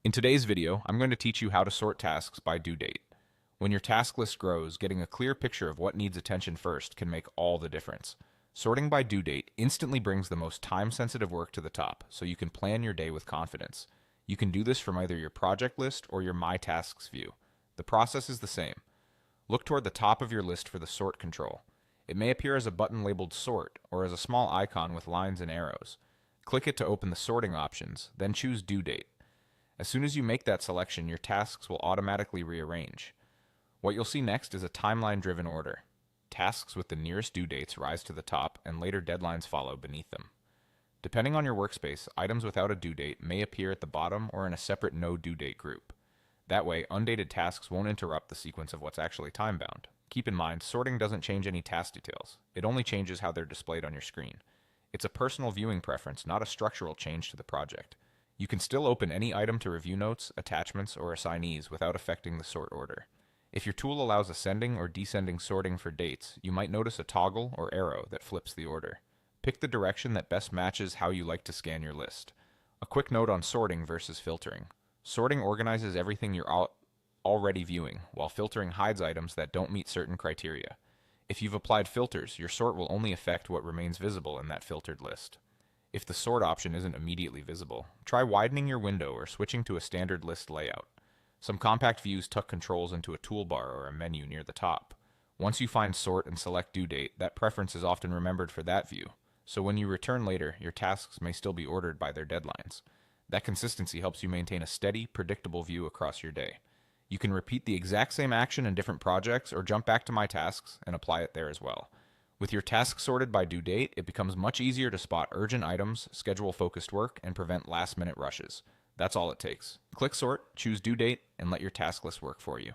In today's video, I'm going to teach you how to sort tasks by due date. When your task list grows, getting a clear picture of what needs attention first can make all the difference. Sorting by due date instantly brings the most time-sensitive work to the top, so you can plan your day with confidence. You can do this from either your project list or your My Tasks view. The process is the same. Look toward the top of your list for the sort control. It may appear as a button labeled Sort or as a small icon with lines and arrows. Click it to open the sorting options, then choose Due Date. As soon as you make that selection, your tasks will automatically rearrange. What you'll see next is a timeline-driven order. Tasks with the nearest due dates rise to the top, and later deadlines follow beneath them. Depending on your workspace, items without a due date may appear at the bottom or in a separate no due date group. That way, undated tasks won't interrupt the sequence of what's actually time-bound. Keep in mind, sorting doesn't change any task details. It only changes how they're displayed on your screen. It's a personal viewing preference, not a structural change to the project. You can still open any item to review notes, attachments, or assignees without affecting the sort order. If your tool allows ascending or descending sorting for dates, you might notice a toggle or arrow that flips the order. Pick the direction that best matches how you like to scan your list. A quick note on sorting versus filtering. Sorting organizes everything you're already viewing, while filtering hides items that don't meet certain criteria. If you've applied filters, your sort will only affect what remains visible in that filtered list. If the sort option isn't immediately visible, try widening your window or switching to a standard list layout. Some compact views tuck controls into a toolbar or a menu near the top. Once you find sort and select due date, that preference is often remembered for that view, so when you return later, your tasks may still be ordered by their deadlines. That consistency helps you maintain a steady, predictable view across your day. You can repeat the exact same action in different projects or jump back to My Tasks and apply it there as well. With your tasks sorted by due date, it becomes much easier to spot urgent items, schedule focused work, and prevent last-minute rushes. That's all it takes. Click Sort, choose Due Date, and let your task list work for you.